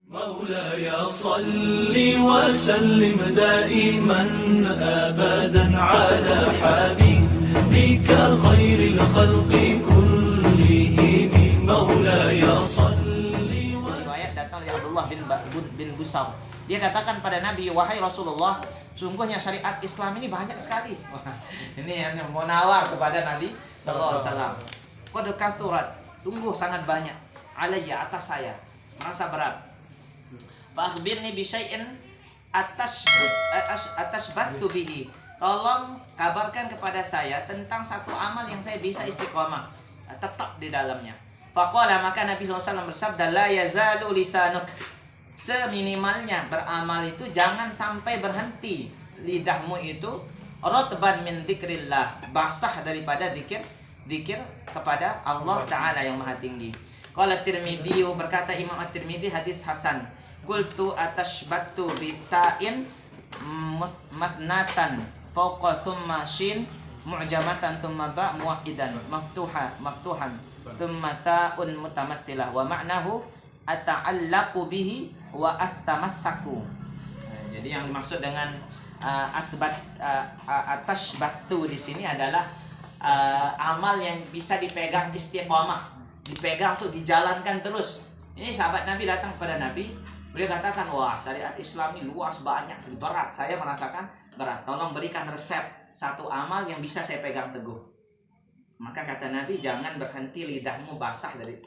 مولاي صل وسلم دائما أبدا على حبيبك خير الخلق كلهم مولاي صل. Riwayat datang dari Abdullah bin Busar. Dia katakan pada Nabi, wahai Rasulullah, sungguhnya syariat Islam ini banyak sekali. Ini yang mau nawar kepada Nabi sallallahu alaihi wasallam. Qad kathurat, sungguh sangat banyak. Alayya, atas saya, merasa berat. Fa akhbirni bi syai'in atasbattu bihi. Tolong kabarkan kepada saya tentang satu amal yang saya bisa istiqomah, tetap di dalamnya. Faqala, maka Nabi SAW bersabda, la yazalu lisanuk, seminimalnya beramal itu jangan sampai berhenti lidahmu itu rotban min dzikrillah, basah daripada zikir kepada Allah Ta'ala yang maha tinggi. Qala Tirmidzi, berkata Imam At-Tirmidzi, hadis hasan. Qultu atashbattu bitain matnatan fawqa thumma shin mu'jamatan thumma ba muwahhidan maftuhan thumma ta'un mutamattilah wa ma'nahu ata'allaqu bihi wa astamassaku. Jadi yang dimaksud dengan atashbattu di sini adalah amal yang bisa dipegang istiqomah, dipegang tuh, dijalankan terus. Ini sahabat Nabi datang kepada Nabi, beliau katakan, wah syariat Islam ini luas, banyak, berat, saya merasakan berat, tolong berikan resep satu amal yang bisa saya pegang teguh. Maka kata Nabi, jangan berhenti lidahmu basah dari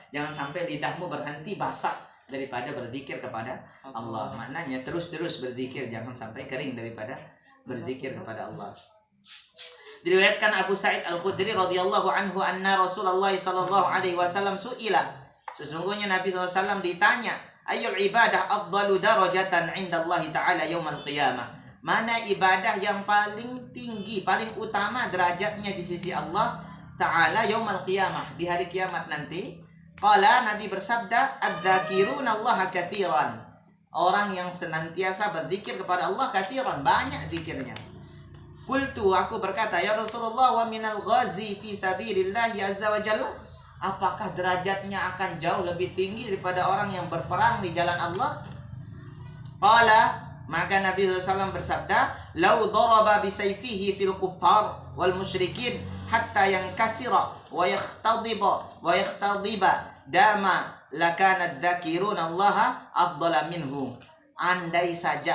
jangan sampai lidahmu berhenti basah daripada berzikir kepada Allah. Maknanya terus-terus berzikir, jangan sampai kering daripada berzikir kepada Allah. Diriwayatkan Abu Sa'id Al-Khudri radhiyallahu anhu anna Rasulullah sallallahu alaihi wasallam su'ila, sesungguhnya Nabi SAW ditanya, ayyul ibadah afdalu darajatan 'inda Allah Ta'ala yaumil qiyamah, mana ibadah yang paling tinggi, paling utama derajatnya di sisi Allah Ta'ala yaumil qiyamah, di hari kiamat nanti. Qala, Nabi bersabda, adzakiruna Allah katsiran, orang yang senantiasa berzikir kepada Allah, katsiran, banyak zikirnya. Qultu, aku berkata, ya Rasulullah, wa minal ghazi fi sabilillah azza wa jalla, apakah derajatnya akan jauh lebih tinggi daripada orang yang berperang di jalan Allah? Qala, maka Nabi SAW bersabda, lau daraba bisayfihi fil kuffar wal musyrikin hatta yankasira wa yakhtadiba dama lakana dzakiruna Allah afdala minhu. Andai saja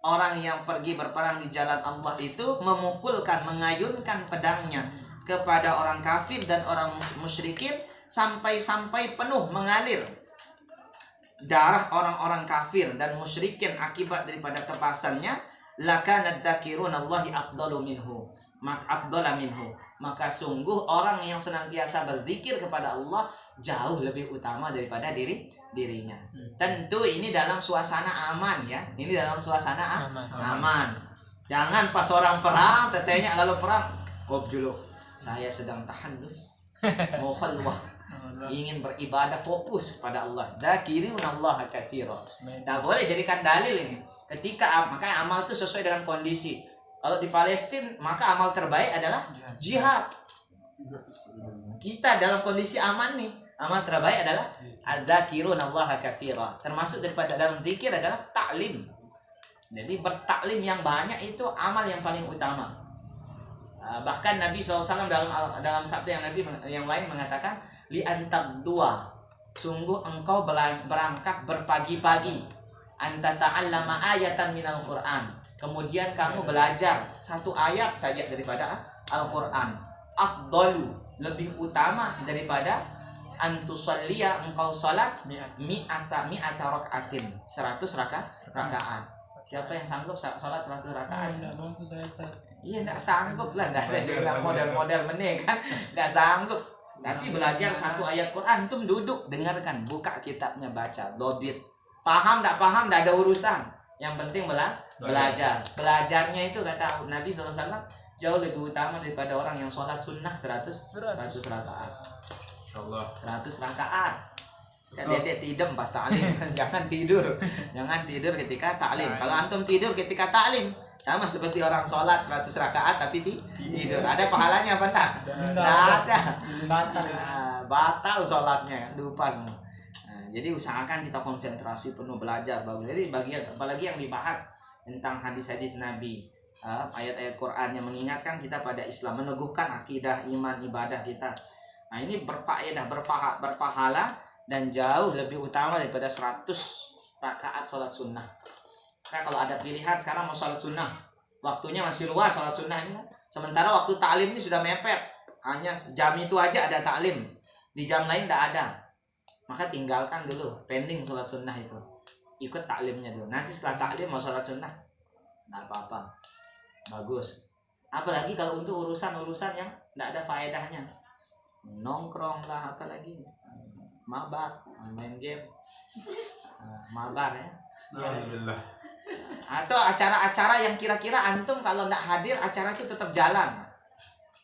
orang yang pergi berperang di jalan Allah itu memukulkan, mengayunkan pedangnya kepada orang kafir dan orang musyrikin sampai penuh mengalir darah orang-orang kafir dan musyrikin akibat daripada tepasannya, lakana dzakiruna Allahi afdalu minhu, maka sungguh orang yang senantiasa berzikir kepada Allah jauh lebih utama daripada dirinya. Tentu ini dalam suasana aman ya. Ini dalam suasana aman. Jangan pas orang perang, tetenya kalau perang, kop dulu. Saya sedang tahanus, mau khalwah, ingin beribadah fokus kepada Allah. Dzakiruna Allah katsira. Tak boleh jadikan dalil ini. Ketika makanya amal itu sesuai dengan kondisi. Kalau di Palestina, maka amal terbaik adalah jihad. Kita dalam kondisi aman nih, amal terbaik adalah adzakiruna Allah katsira. Termasuk daripada dalam zikir adalah taklim. Jadi bertaklim yang banyak itu amal yang paling utama. Bahkan Nabi SAW dalam sabda yang lain mengatakan, li antad dua, sungguh engkau berangkat berpagi-pagi, anta ta'allama ayatan minal Qur'an, kemudian kamu belajar satu ayat saja daripada Al-Quran, afdalu, lebih utama daripada antusalliya, engkau salat mi'ata raka'atin, 100 rakaat. Siapa yang sanggup salat 100 rakaat? Iya, enggak sanggup lah, enggak ada juga model-model meneh kan, enggak sanggup. Tapi belajar satu ayat Quran, antum duduk, dengarkan, buka kitabnya, baca, dobit. Paham enggak ada urusan. Yang penting belajar. Belajarnya itu kata Nabi SAW jauh lebih utama daripada orang yang sholat sunnah 100 rakaat. Insyaallah 100 rakaat. Kan dia tidem pas ta'lim. Jangan tidur ketika ta'lim. Kalau antum tidur ketika ta'lim, sama seperti orang sholat 100 rakaat tapi tidur. Ada pahalanya apa enggak? Enggak ada. Batal sholatnya, lupa semua. Jadi usahakan kita konsentrasi penuh belajar bagus. Jadi bagian apalagi yang dibahas tentang hadis-hadis Nabi, ayat-ayat Quran yang mengingatkan kita pada Islam, meneguhkan akidah, iman, ibadah kita. Nah, ini berfaedah, berpahala dan jauh lebih utama daripada 100 rakaat sholat sunnah. Nah, kalau ada pilihan sekarang mau sholat sunnah, waktunya masih luas sholat sunnah ini. Sementara waktu taklim ini sudah mepet, hanya jam itu aja ada taklim, di jam lain tidak ada. Maka tinggalkan dulu, pending sholat sunnah itu, ikut taklimnya dulu. Nanti setelah taklim mau sholat sunnah, tidak apa-apa, bagus. Apalagi kalau untuk urusan-urusan yang tidak ada faedahnya, nongkrong lah, apalagi mabar, main game, mabar ya. Alhamdulillah. Atau acara-acara yang kira-kira antum kalau tidak hadir, acara itu tetap jalan.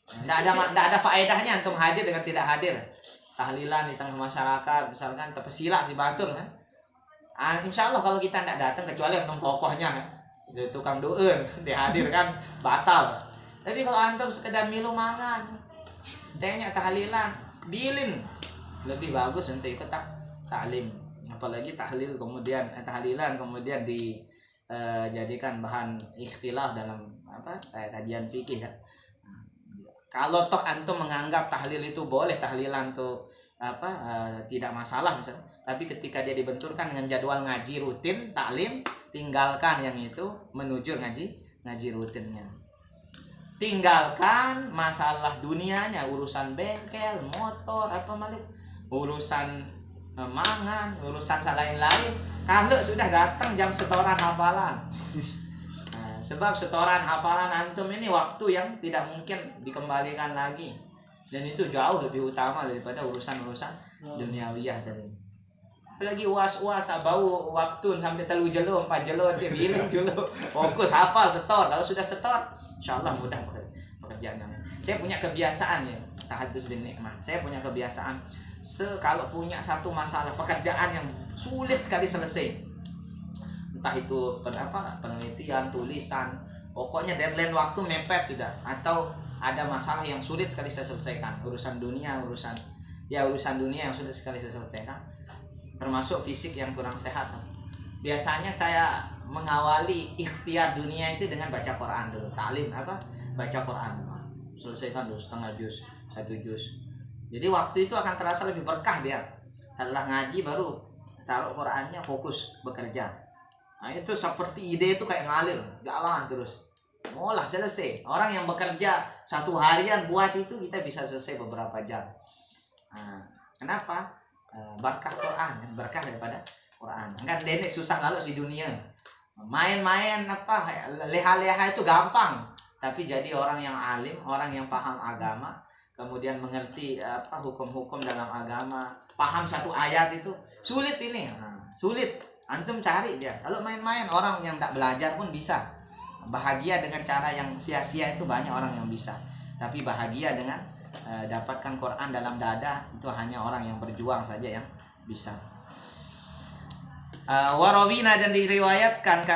Tidak ada faedahnya antum hadir dengan tidak hadir. Tahlilan di tengah masyarakat, misalkan tepesila si batur kan. Insya Allah kalau kita tidak datang, kecuali antum tokohnya kan, jadi tukang doen, dia hadir kan batal. Tapi kalau antum sekedar milu mangan, tanya tahlilan, bilin, lebih bagus untuk ikut taklim. Apalagi tahlilan kemudian dijadikan bahan ikhtilaf dalam kajian fikih ya. Kalau toh antum menganggap tahlil itu boleh, tahlilan tuh tidak masalah misalnya, tapi ketika dia dibenturkan dengan jadwal ngaji rutin taklim, tinggalkan yang itu, menuju ngaji rutinnya. Tinggalkan masalah dunianya, urusan bengkel, motor, urusan mangan, urusan lain-lain. Kalau sudah datang jam setoran hafalan, sebab setoran hafalan antum ini waktu yang tidak mungkin dikembalikan lagi, dan itu jauh lebih utama daripada urusan-urusan duniawiyah tadi. Apalagi uas bau waktu sampai 3 jelo 4 jelo dia bilang dulu fokus hafal setor. Kalau sudah setor, insyaallah mudah pekerjaannya. Saya punya kebiasaan ya, tahadus bin nikmah. Saya punya kebiasaan kalau punya satu masalah pekerjaan yang sulit sekali selesai, entah itu penelitian, tulisan, pokoknya deadline waktu mepet sudah, atau ada masalah yang sulit sekali saya selesaikan, urusan dunia yang sulit sekali saya selesaikan, termasuk fisik yang kurang sehat. Biasanya saya mengawali ikhtiar dunia itu dengan baca Quran dulu, taklim baca Quran, selesaikan dulu setengah juz, 1 juz. Jadi waktu itu akan terasa lebih berkah dia. Setelah ngaji baru taruh Qurannya, fokus bekerja. Nah itu seperti ide itu kayak ngalir, jalan terus. Molah selesai. Orang yang bekerja 1 harian buat itu, kita bisa selesai beberapa jam. Nah, kenapa? Berkah Quran, berkah daripada Quran. Kan denek susah kalau si dunia. Main-main leha-leha itu gampang. Tapi jadi orang yang alim, orang yang paham agama, kemudian mengerti hukum-hukum dalam agama, paham 1 ayat itu sulit ini. Sulit. Antum cari dia. Kalau main-main, orang yang tak belajar pun bisa. Bahagia dengan cara yang sia-sia itu banyak orang yang bisa. Tapi bahagia dengan dapatkan Quran dalam dada itu hanya orang yang berjuang saja yang bisa. Warawina dan diriwayatkan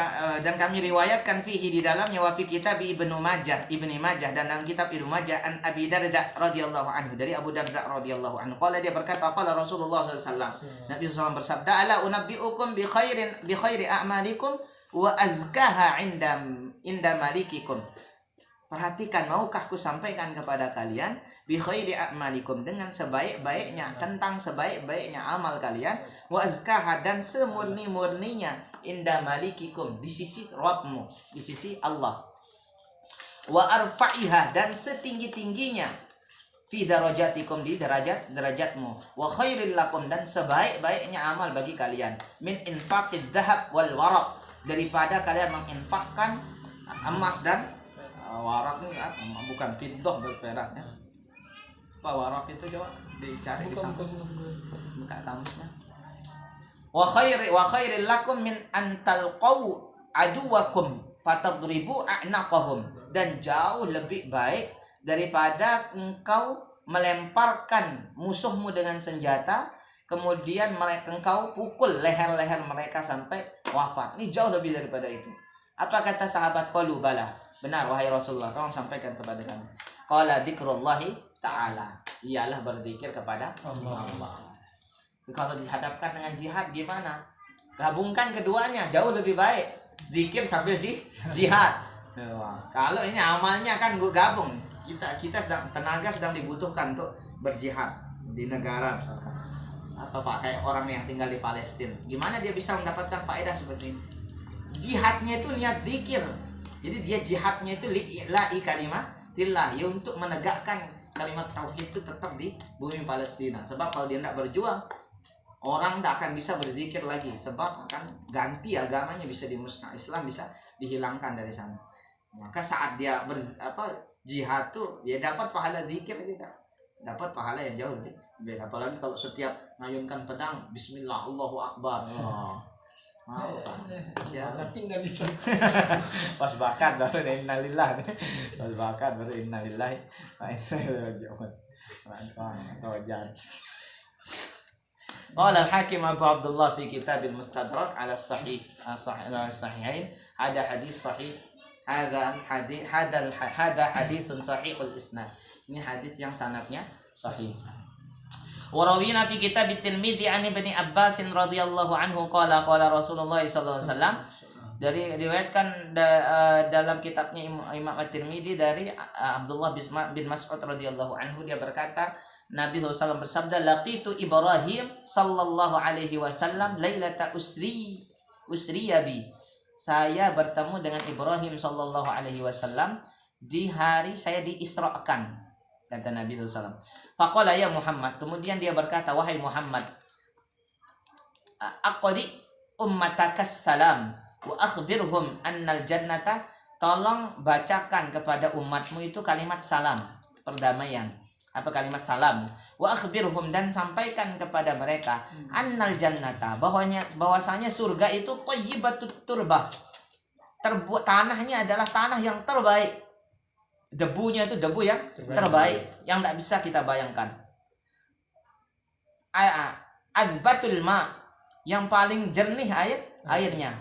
dan kami riwayatkan fihi di dalamnya wa fi kitab Ibnu Majah dan dalam kitab Ibnu Majah an Abi Darda radhiyallahu anhu, dari Abu Darda radhiyallahu anhu, qala dia berkata, qala Rasulullah sallallahu alaihi wasallam, Nabi sallallahu bersabda, ala unabbiukum bi khairi a'malikum wa azkaha inda malikikum. Perhatikan, maukah ku sampaikan kepada kalian bi khairi a'malikum, dengan sebaik-baiknya, tentang sebaik-baiknya amal kalian, wa azkaha, dan semurni-murninya, inda malikikum, di sisi Rabbmu, di sisi Allah, wa arfa'iha, dan setinggi-tingginya, fi darajatikum, di derajatmu, wa khairil lakum, dan sebaik-baiknya amal bagi kalian, min infaqid dhahab wal waraq, daripada kalian menginfakkan emas dan warak ini bukan fiddah, berperaknya. Apa warak itu, coba dicari di kamus. Buka kamusnya. Wa khairil lakum min antalqaw aduwakum fatadribu a'naqahum, dan jauh lebih baik daripada engkau melemparkan musuhmu dengan senjata, kemudian engkau pukul leher-leher mereka sampai wafat. Ini jauh lebih daripada itu. Apa kata sahabat? Qalu bala, benar wahai Rasulullah, tolong sampaikan kepada kami. Qala dzikrullahi ta'ala, ialah berzikir kepada Allah. Kalau dihadapkan dengan jihad gimana? Gabungkan keduanya jauh lebih baik. Zikir sambil jihad. Kalau ini amalnya kan gue gabung. Kita tenaga sedang dibutuhkan untuk berjihad di negara misalkan. Apa Pak, kayak orang yang tinggal di Palestina. Gimana dia bisa mendapatkan faedah seperti ini? Jihadnya itu niat zikir. Jadi dia jihadnya itu lillahi kalimatillah, ya untuk menegakkan kalimat tauhid itu tetap di bumi Palestina. Sebab kalau dia tidak berjuang, orang tidak akan bisa berzikir lagi, sebab akan ganti agamanya, bisa dimusnah, Islam bisa dihilangkan dari sana. Maka saat dia jihad tuh dia dapat pahala zikir juga, dapat pahala yang jauh lebih baik. Apalagi kalau setiap ngayunkan pedang bismillah Allahu akbar. Ya. Pas bakat baru innalillah. Pas bakat baru innalillah. قال الحاكم أبو عبد الله في كتاب المستدرك على الصحيحين هذا حديث صحيح هذا حديث صحيح الإسناد. Ini hadis yang sanadnya sahih. Warawina fi kitab at-Tirmidzi an Ibnu Abbas radhiyallahu anhu qala Rasulullah sallallahu alaihi wasallam. Dari diriwayatkan dalam kitabnya Imam At-Tirmidzi dari Abdullah bin Mas'ud radhiyallahu anhu, dia berkata Nabi SAW bersabda, laqitu Ibrahim sallallahu alaihi wasallam lailata usriya bi. Saya bertemu dengan Ibrahim sallallahu alaihi wasallam di hari saya diisrakan, kata Nabi SAW. Faqala ya Muhammad, kemudian dia berkata, wahai Muhammad, aqdi ummatakas salam wa akhbirhum annal jannata, tolong bacakan kepada umatmu itu kalimat salam, perdamaian. Apa kalimat salam? Wa akhbirhum, dan sampaikan kepada mereka annal jannata, bahwasanya surga itu thayyibatut turbah, tanahnya adalah tanah yang terbaik. Debunya itu debu yang terbaik, yang tidak bisa kita bayangkan. Adbatul ma, yang paling jernih airnya.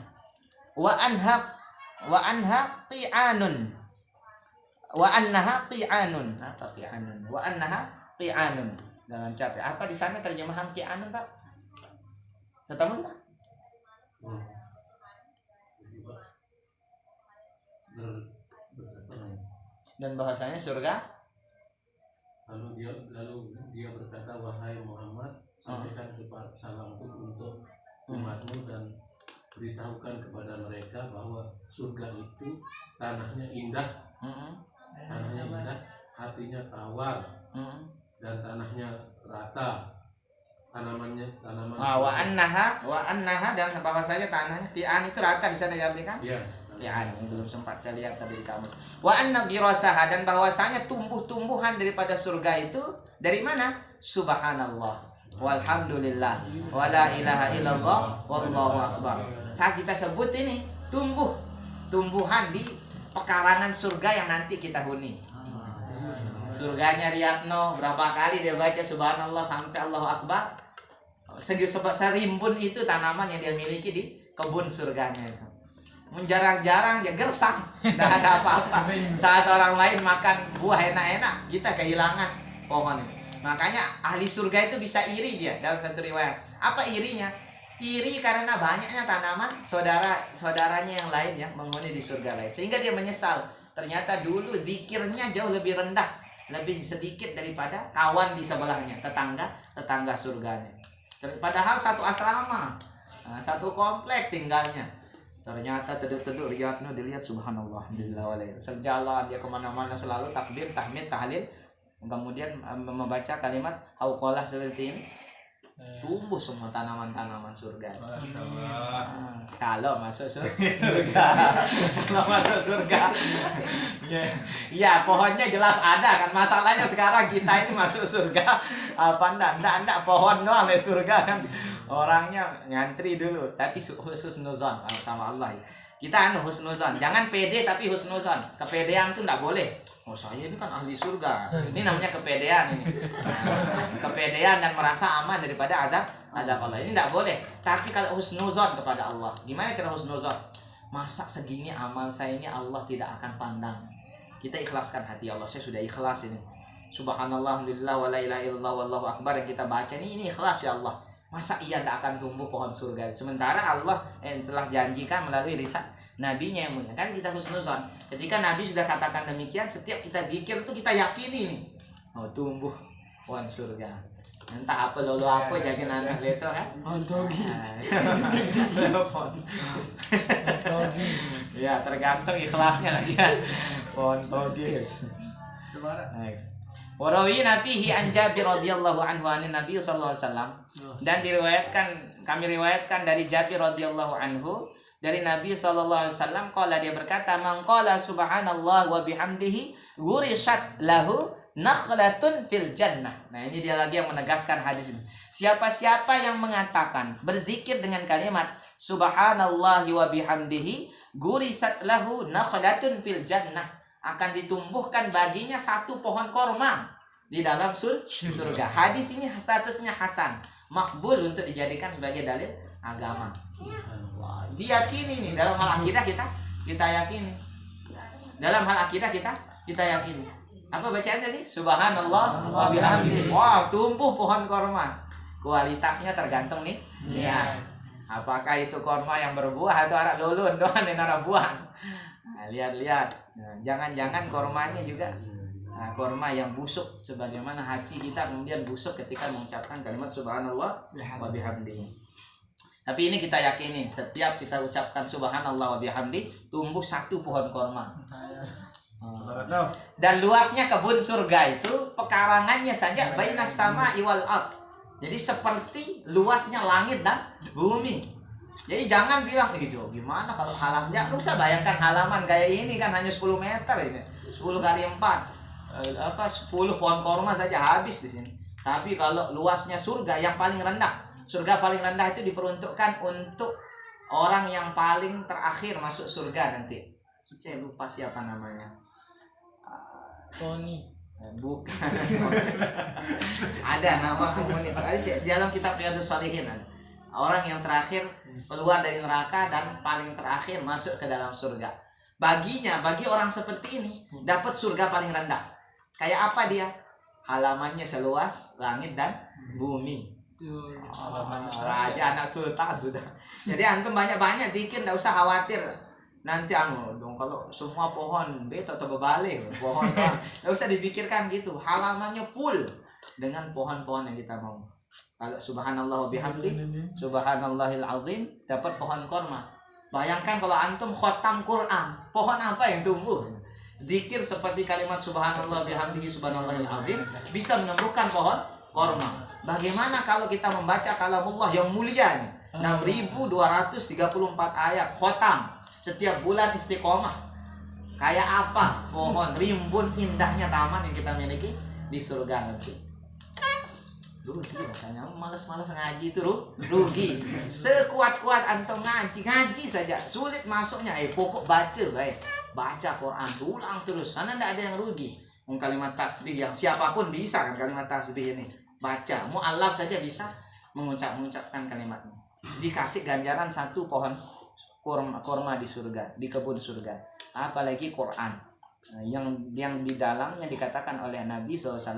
Wa anha qi'anun. Wa annaha qi'anun. Apa qi'anun? Wa annaha qi'anun. Dalam capek. Apa di sana terjemahan qi'anun, Pak? Ketemu tak? Dan bahasanya surga. Lalu dia berkata, wahai Muhammad, sampaikan salamku untuk umatmu dan beritahukan kepada mereka bahwa surga itu tanahnya indah, tanahnya indah, hatinya tawar, dan tanahnya rata, tanaman. Wa annaha dan apa saja tanahnya qi'an itu rata, bisa diartikan? Iya. Qi'an, belum sempat saya lihat tadi di kamus. Wa anna girasaha, dan bahwasanya tumbuh-tumbuhan daripada surga itu dari mana? Subhanallah, walhamdulillah, wala ilaha illallah, wallahu akbar. Saat kita sebut ini tumbuhan di pekarangan surga yang nanti kita huni. Surganya Riyadno, berapa kali dia baca subhanallah sampai Allahu akbar. Serimbun itu tanaman yang dia miliki di kebun surganya itu. Menjarang-jarang ya gersang, tidak ada apa-apa. Saat orang lain makan buah enak-enak, kita kehilangan pohon ini. Makanya ahli surga itu bisa iri dia dalam satu riwayat. Apa irinya? Iri karena banyaknya tanaman saudaranya yang lain yang menghuni di surga lain, sehingga dia menyesal. Ternyata dulu zikirnya jauh lebih rendah, lebih sedikit daripada kawan di sebelahnya, tetangga surganya. Padahal satu asrama, satu komplek tinggalnya. Ternyata teduh-teduh Riyadno dilihat subhanallah, alhamdulillah walaikum. Sejalan dia kemana-mana selalu takbir, tahmid, tahlil, kemudian membaca kalimat hauqalah seperti ini. Tumbuh semua tanaman-tanaman surga. Kalau masuk surga, ya pohonnya jelas ada kan. Masalahnya sekarang kita ini masuk surga apa enggak pohon doang di surga kan. Orangnya ngantri dulu, tapi husnuzan sama Allah. Kita husnuzan, jangan pede tapi husnuzan. Kepedean tuh enggak boleh. Oh saya ini kan ahli surga. Ini namanya kepedean ini. Kepedean dan merasa aman daripada adab Allah. Ini enggak boleh. Tapi kalau husnuzan kepada Allah, gimana cara husnuzan? Masa segini amal saya ini Allah tidak akan pandang. Kita ikhlaskan hati Allah. Saya sudah ikhlas ini. Subhanallah, alhamdulillah, wa la ilaha illallah, wallahu akbar yang kita baca ini ikhlas ya Allah. Masa iya tidak akan tumbuh pohon surga? Sementara Allah telah janjikan melalui lisan nabinya yang mulia. Kan kita husnuzon. Ketika Nabi sudah katakan demikian, setiap kita zikir itu kita yakini nih, oh tumbuh pohon surga. Entah apa lolo apa jadi anak itu kan? Ya tergantung ikhlasnya lagi kan. Pohon togi. Warawina fihi an Jabir radhiyallahu anhu an Nabi sallallahu alaihi wasallam, dan kami riwayatkan dari Jabir radhiyallahu anhu dari Nabi sallallahu alaihi wasallam, qala, dia berkata, man qala subhanallah wa bihamdihi gurishat lahu nakhlatun fil jannah. Nah, ini dia lagi yang menegaskan hadis ini. Siapa-siapa yang mengatakan berzikir dengan kalimat subhanallah wa bihamdihi gurisat lahu nakhlatun fil jannah, akan ditumbuhkan baginya satu pohon korma di dalam surga. Hadis ini statusnya hasan, makbul untuk dijadikan sebagai dalil agama. Wah, diyakini nih dalam hal akidah kita yakini. Dalam hal akidah kita yakini. Apa bacaan tadi? Subhanallah wa bihamdihi. Wow, tumbuh pohon korma. Kualitasnya tergantung nih. Ya. Apakah itu korma yang berbuah atau arak lulun doang yang arah buah? Nah, lihat. Nah, jangan-jangan kormanya juga korma yang busuk, sebagaimana hati kita kemudian busuk ketika mengucapkan kalimat subhanallah wa bihamdihi. Tapi ini kita yakini, setiap kita ucapkan subhanallah wa bihamdi, tumbuh satu pohon korma. Dan luasnya kebun surga itu pekarangannya saja bainas sama'i wal ard. Jadi seperti luasnya langit dan bumi. Jadi jangan bilang, gimana kalau halamannya, lu bisa bayangkan halaman kayak ini kan hanya 10 meter ini. 10 kali 4. 10 pohon korma saja habis di sini. Tapi kalau luasnya surga yang paling rendah, surga paling rendah itu diperuntukkan untuk orang yang paling terakhir masuk surga nanti. Saya lupa siapa namanya. Tony. Bukan. Ada nama penghuni. Di dalam kitab Riyadhus Shalihin ada. Orang yang terakhir keluar dari neraka dan paling terakhir masuk ke dalam surga. Bagi orang seperti ini dapat surga paling rendah. Kayak apa dia? Halamannya seluas langit dan bumi. Raja anak sultan sudah. Jadi antum banyak-banyak dikit, enggak usah khawatir. Nanti kalau semua pohon beto atau bebalik, pohon enggak usah dipikirkan gitu. Halamannya full dengan pohon-pohon yang kita mau. Kalau subhanallah wa bihamdi, subhanallahil azim, dapat pohon korma. Bayangkan kalau antum khotam Quran, pohon apa yang tumbuh? Zikir seperti kalimat subhanallah bihamdihi subhanallahil azim bisa menumbuhkan pohon korma. Bagaimana kalau kita membaca kalamullah yang mulia nih, 6234 ayat khotam setiap bulan istiqomah? Kayak apa pohon rimbun indahnya taman yang kita miliki di surga nanti? Rugi makanya malas-malas ngaji itu rugi. Sekuat-kuat antum ngaji saja sulit masuknya. Pokok baca Quran ulang terus, karena tidak ada yang rugi. Kalimat tasbih yang siapapun bisa kan, kalimat tasbih ini baca mu'allaf saja bisa mengucapkan kalimatnya, dikasih ganjaran satu pohon kurma di surga, di kebun surga. Apalagi Quran yang di dalamnya dikatakan oleh Nabi SAW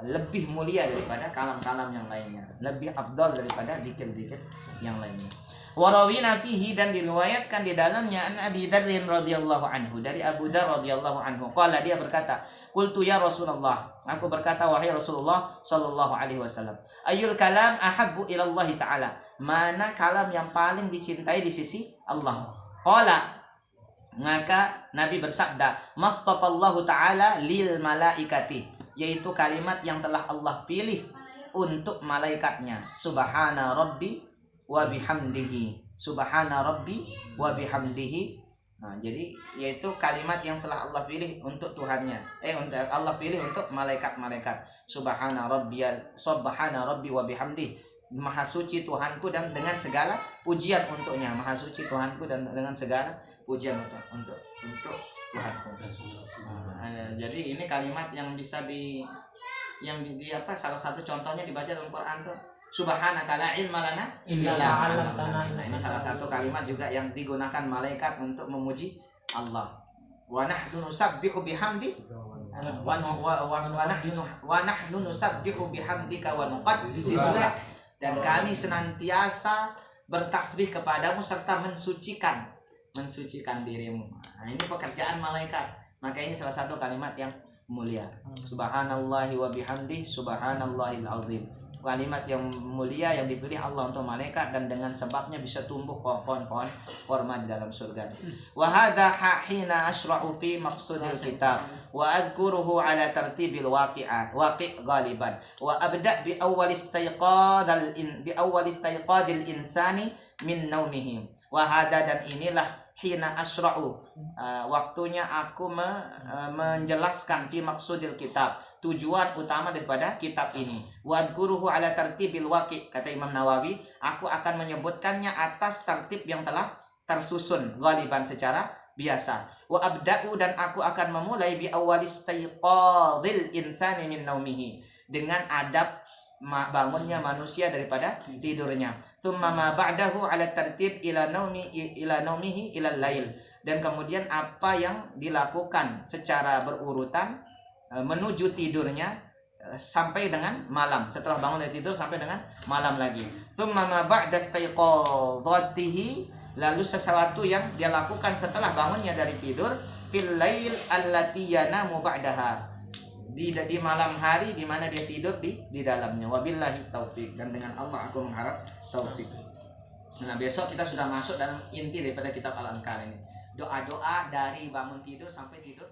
lebih mulia daripada kalam-kalam yang lainnya, lebih afdal daripada zikir-zikir yang lainnya. Warawina fihi, dan diriwayatkan di dalamnya an Abi Dzar radhiyallahu anhu, dari Abu Dzar radhiyallahu anhu, qala, dia berkata, qultu ya Rasulullah, aku berkata wahai Rasulullah sallallahu alaihi wasallam, ayyul kalam ahabbu ila Allah taala, mana kalam yang paling dicintai di sisi Allah? Qala, maka Nabi bersabda, mastafallahu taala lil malaikati, yaitu kalimat yang telah Allah pilih untuk malaikatnya. Subhana rabbi wa bihamdihi. Subhana rabbi wa bihamdihi. Nah, jadi yaitu kalimat yang telah Allah pilih untuk Tuhannya. Untuk Allah pilih untuk malaikat-malaikat. Subhana rabbi wa bihamdihi. Maha suci Tuhanku dan dengan segala pujian untuknya. Maha suci Tuhanku dan dengan segala pujian untuk Tuhanku. Jadi ini kalimat yang bisa salah satu contohnya dibaca dalam Quran tuh, subhanaka la ilma lana illa ma 'allamtana. Nah, ini salah satu kalimat juga yang digunakan malaikat untuk memuji Allah. Wa nahnu nusabbihu bihamdi wa nahnu nusabbihu bihamdika wa nuqaddisu lak. dan kami senantiasa bertasbih kepadamu serta mensucikan dirimu. Nah, ini pekerjaan malaikat. Maka ini salah satu kalimat yang mulia. Subhanallahi wa bihamdih, subhanallahil azim. Kalimat yang mulia yang dipilih Allah untuk malaikat, dan dengan sebabnya bisa tumbuh pohon-pohon korma di dalam surga. Wa hadza hina ashra'u fi maqsudil kitab wa adhkuruhu ala tartibil waqi' ghaliban wa abda' bi awwal istayqadil insani min naumihi. Wa hadza, dan inilah hina ashra'u, waktunya aku menjelaskan fi maqsudil kitab, tujuan utama daripada kitab ini. Wadguruhu ala tartibil waqi', kata Imam Nawawi, aku akan menyebutkannya atas tertib yang telah tersusun ghaliban secara biasa. Wa abda'u, dan aku akan memulai bi awwalistayqadil insani min naumihi, dengan adab bangunnya manusia daripada tidurnya. Tsumma ma ba'dahu ala tartib ila naumihi ila lail, dan kemudian apa yang dilakukan secara berurutan menuju tidurnya sampai dengan malam. Setelah bangun dari tidur sampai dengan malam lagi. Tsumma ma ba'da istayqadatihi, lalu sesuatu yang dia lakukan setelah bangunnya dari tidur, fil lail allati yanamu ba'daha, di malam hari di mana dia tidur di dalamnya. Wabillahi taufik, dan dengan Allah aku mengharap taufik. Nah, besok kita sudah masuk dalam inti daripada kitab Al-Anqar ini. Doa-doa dari bangun tidur sampai tidur